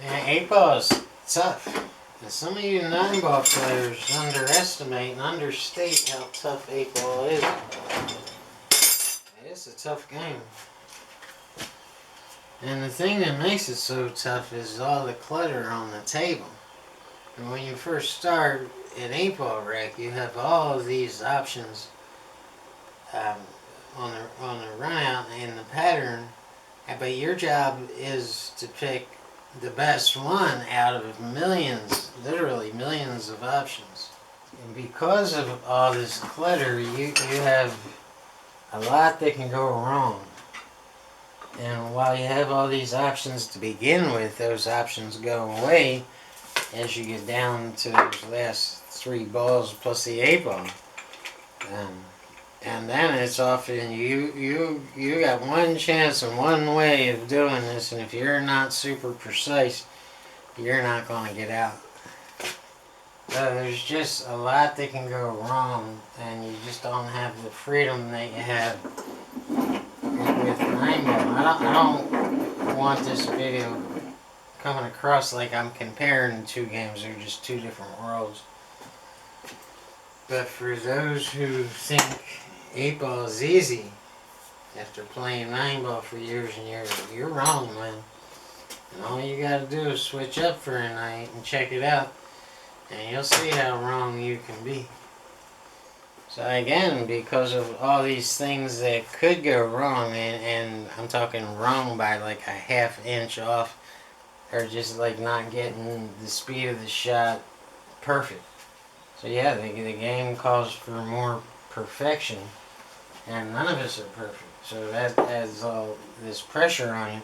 And 8-ball is tough. And some of you 9-ball players underestimate and understate how tough 8-ball is. It's a tough game. And the thing that makes it so tough is all the clutter on the table. And when you first start an 8-ball rack, you have all of these options um, on the run out in the pattern, but your job is to pick the best one out of millions, literally millions of options. And because of all this clutter, you have a lot that can go wrong. And while you have all these options to begin with, those options go away as you get down to those last 3 balls plus the 8-ball. And then it's often you got one chance and one way of doing this, and if you're not super precise, you're not going to get out. There's just a lot that can go wrong, and you just don't have the freedom that you have with 9-ball. I don't want this video coming across like I'm comparing 2 games. They're just 2 different worlds. But for those who think 8-ball is easy after playing 9-ball for years and years, you're wrong, man. And all you gotta do is switch up for a night and check it out, and you'll see how wrong you can be. So again, because of all these things that could go wrong, and I'm talking wrong by like a ½ inch off, or just like not getting the speed of the shot perfect. So yeah, the game calls for more perfection, and none of us are perfect. So that adds all this pressure on you.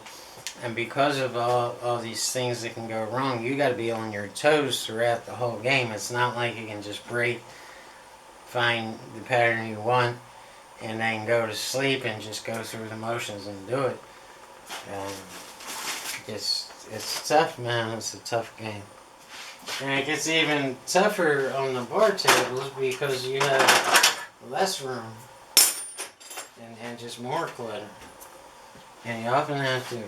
And because of all these things that can go wrong, you got to be on your toes throughout the whole game. It's not like you can just break, find the pattern you want, and then go to sleep and just go through the motions and do it. It's tough, man. It's a tough game. And it gets even tougher on the bar tables because you have less room and just more clutter. And you often have to,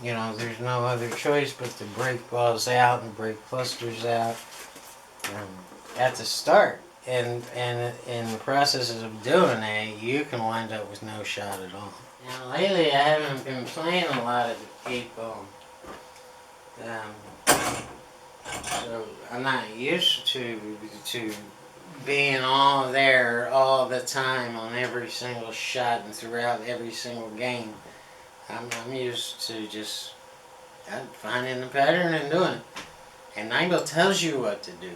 there's no other choice but to break balls out and break clusters out at the start. And in the processes of doing that, you can wind up with no shot at all. Now lately I haven't been playing a lot of 8-ball. So I'm not used to being all there all the time on every single shot and throughout every single game. I'm used to just finding the pattern and doing it. And 9-ball tells you what to do.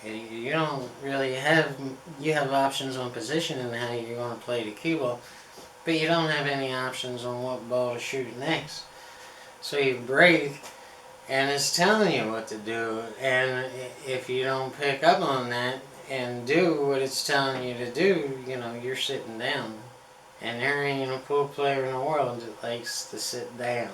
You don't really have, you have options on position and how you're going to play the cue ball, but you don't have any options on what ball to shoot next. So you break, and it's telling you what to do, and if you don't pick up on that and do what it's telling you to do, you're sitting down. And there ain't a pool player in the world that likes to sit down.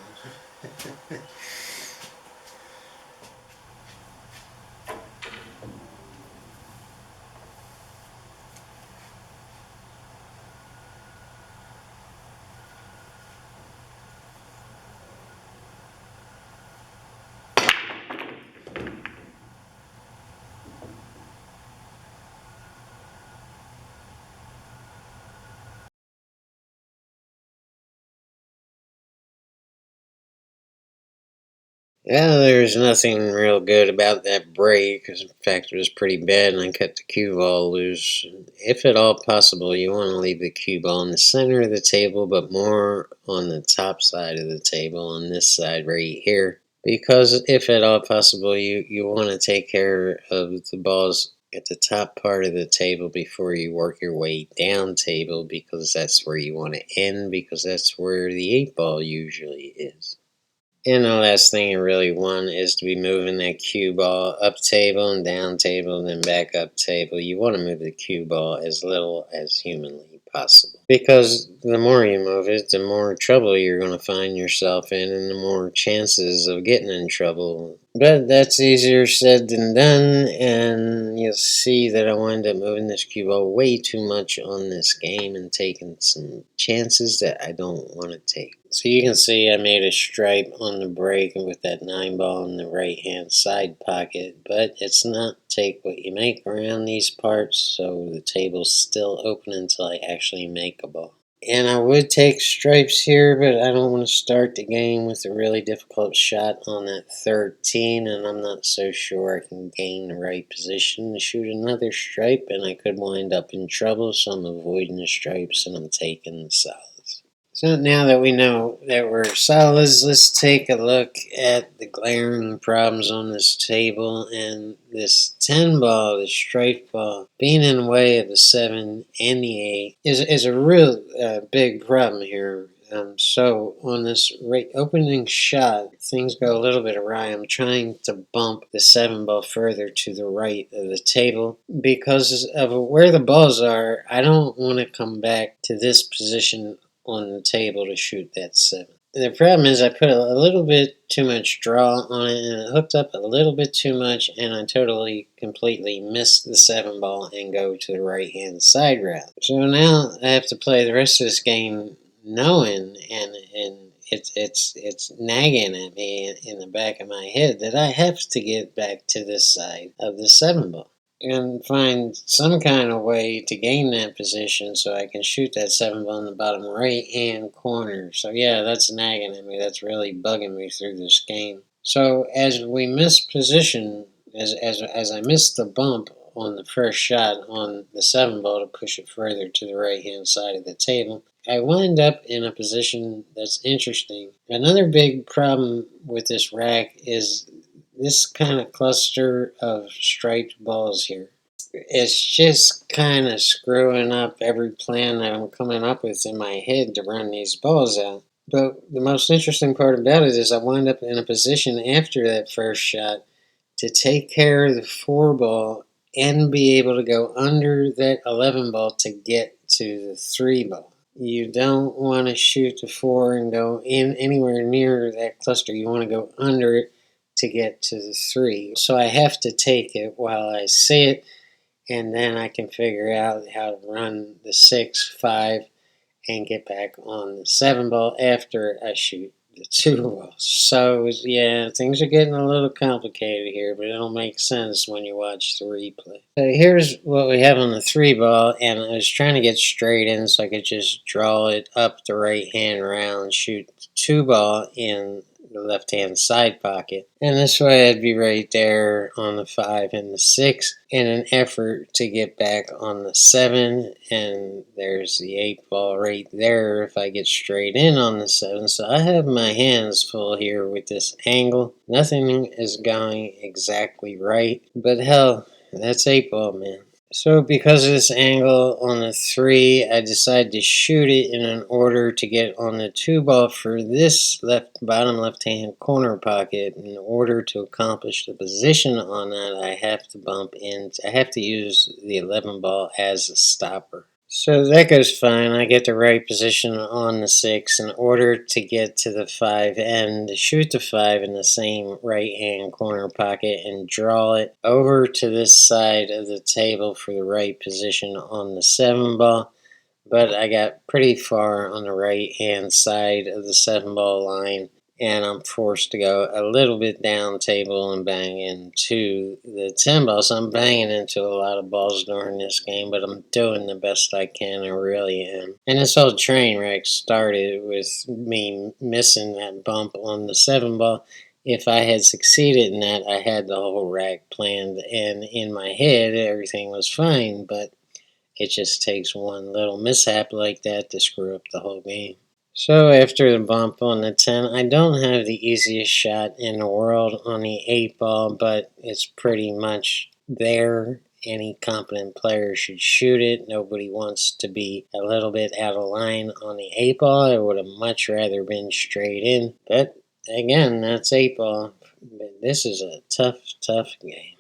Yeah, there's nothing real good about that break. In fact, it was pretty bad, and I cut the cue ball loose. If at all possible, you want to leave the cue ball in the center of the table, but more on the top side of the table, on this side right here. Because if at all possible, you want to take care of the balls at the top part of the table before you work your way down table, because that's where you want to end, because that's where the 8-ball usually is. And the last thing you really want is to be moving that cue ball up table and down table and then back up table. You want to move the cue ball as little as humanly possible. Because the more you move it, the more trouble you're going to find yourself in, and the more chances of getting in trouble But that's easier said than done, and you'll see that I wind up moving this cue ball way too much on this game and taking some chances that I don't want to take. So you can see I made a stripe on the break with that 9 ball in the right hand side pocket, but it's not take what you make around these parts, so the table's still open until I actually make a ball. And I would take stripes here, but I don't want to start the game with a really difficult shot on that 13, and I'm not so sure I can gain the right position to shoot another stripe, and I could wind up in trouble, so I'm avoiding the stripes and I'm taking the solids. So now that we know that we're solids, let's take a look at the glaring problems on this table. And this 10 ball, the straight ball, being in the way of the 7 and the 8 is a real big problem here. So on this opening shot, things go a little bit awry. I'm trying to bump the 7 ball further to the right of the table. Because of where the balls are, I don't want to come back to this position on the table to shoot that 7. The problem is I put a little bit too much draw on it, and it hooked up a little bit too much, and I completely missed the 7 ball and go to the right hand side route. So now I have to play the rest of this game knowing, and it's nagging at me in the back of my head that I have to get back to this side of the 7 ball and find some kind of way to gain that position so I can shoot that 7 ball in the bottom right hand corner. So yeah, that's nagging at me. That's really bugging me through this game. So as we miss position, as I missed the bump on the first shot on the 7 ball to push it further to the right hand side of the table, I wind up in a position that's interesting. Another big problem with this rack is this kind of cluster of striped balls here. It's just kind of screwing up every plan that I'm coming up with in my head to run these balls out. But the most interesting part about it is I wind up in a position after that first shot to take care of the 4 ball and be able to go under that 11 ball to get to the 3 ball. You don't want to shoot the 4 and go in anywhere near that cluster. You want to go under it to get to the 3. So I have to take it while I see it, and then I can figure out how to run the 6, 5, and get back on the 7 ball after I shoot the 2 balls. So yeah, things are getting a little complicated here, but it'll make sense when you watch the replay. So here's what we have on the 3 ball, and I was trying to get straight in so I could just draw it up the right hand round, shoot the 2 ball in the left hand side pocket, and this way I'd be right there on the 5 and the 6 in an effort to get back on the 7, and there's the 8 ball right there if I get straight in on the 7. So I have my hands full here with this angle. Nothing is going exactly right, but hell, that's 8 ball, man. So because of this angle on the 3, I decided to shoot it in an order to get on the 2 ball for this bottom left hand corner pocket. In order to accomplish the position on that, I have to bump in. I have to use the 11 ball as a stopper. So that goes fine. I get the right position on the 6 in order to get to the 5 and to shoot the 5 in the same right hand corner pocket and draw it over to this side of the table for the right position on the 7 ball. But I got pretty far on the right hand side of the 7 ball line, and I'm forced to go a little bit down table and bang into the 10 ball. So I'm banging into a lot of balls during this game, but I'm doing the best I can. I really am. And this whole train wreck started with me missing that bump on the 7 ball. If I had succeeded in that, I had the whole rack planned, and in my head, everything was fine, but it just takes one little mishap like that to screw up the whole game. So after the bump on the 10, I don't have the easiest shot in the world on the 8 ball, but it's pretty much there. Any competent player should shoot it. Nobody wants to be a little bit out of line on the 8 ball. I would have much rather been straight in. But again, that's 8 ball. But this is a tough game.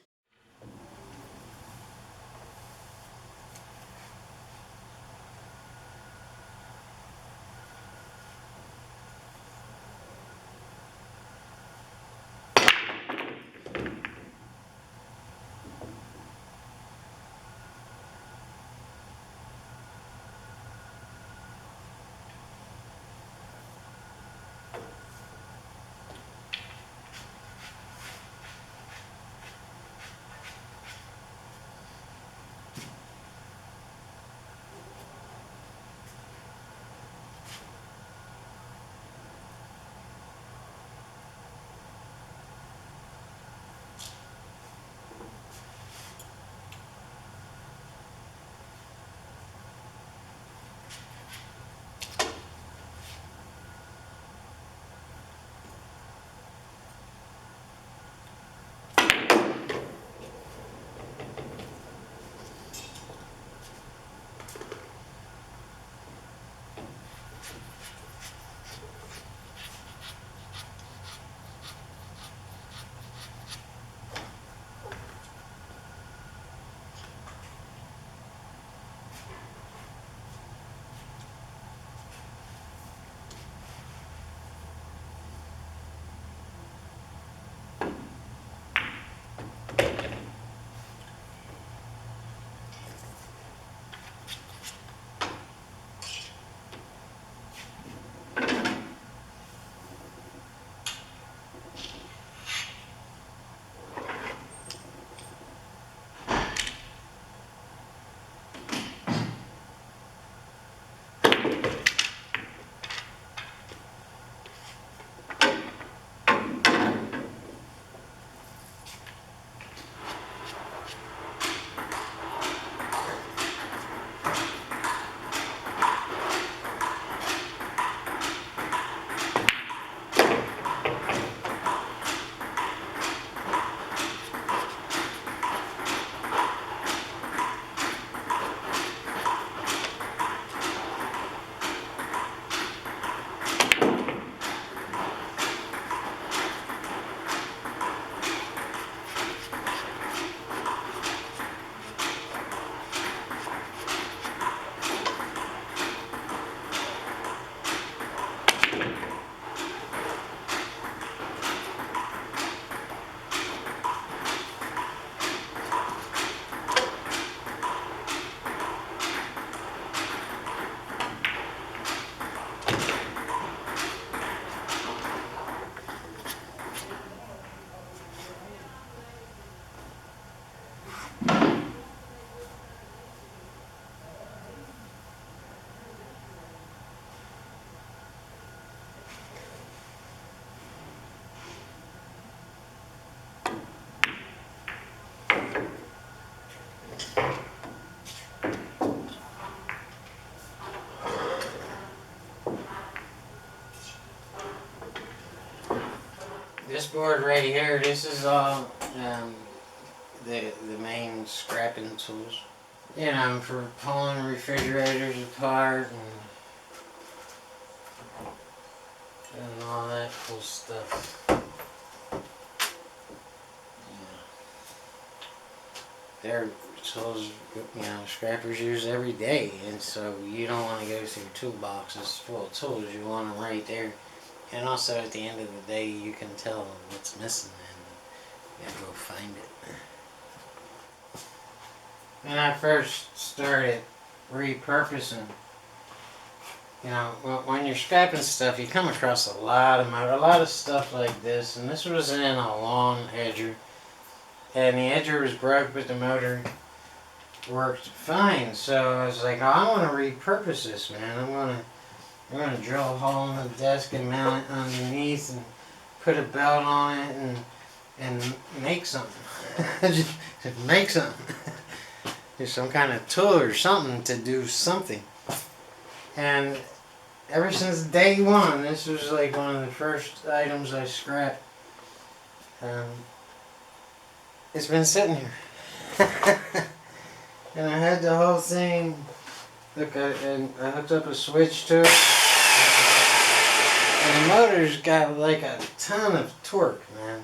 This board right here, this is all the main scrapping tools. You know, for pulling refrigerators apart and all that cool stuff. They're tools, you know, scrappers use every day, and so you don't want to go through toolboxes full of tools. You want them right there, and also at the end of the day, you can tell what's missing, and you gotta go find it. When I first started repurposing, you know, when you're scrapping stuff, you come across a lot of stuff like this, and this was in a long edger. And the edger was broke, but the motor worked fine. So I was like, oh, I want to repurpose this, man. I'm gonna drill a hole in the desk and mount it underneath and put a belt on it and make something. just make something. There's some kind of tool or something to do something. And ever since day one, this was like one of the first items I scrapped. It's been sitting here. And I had the whole thing. Look, I hooked up a switch to it. And the motor's got like a ton of torque, man.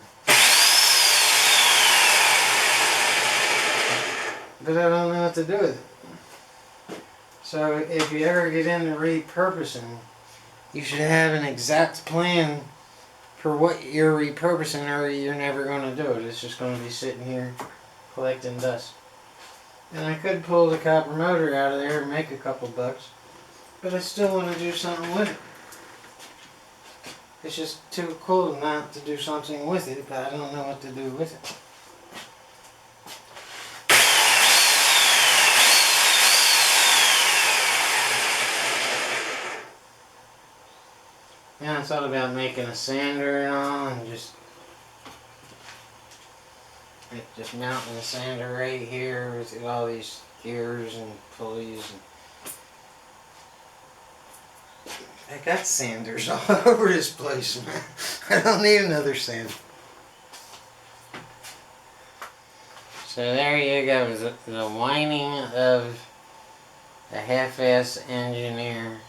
But I don't know what to do with it. So if you ever get into repurposing, you should have an exact plan for what you're repurposing, or you're never going to do it. It's just going to be sitting here collecting dust. And I could pull the copper motor out of there and make a couple bucks, but I still want to do something with it. It's just too cool not to do something with it, but I don't know what to do with it. Yeah, I thought about making a sander and all, and just mounting the sander right here with all these gears and pulleys. And I got sanders all over this place, man. I don't need another sander. So there you go, the whining of a half-ass engineer.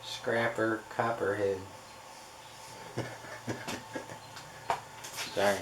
Scrapper Copperhead. Sorry.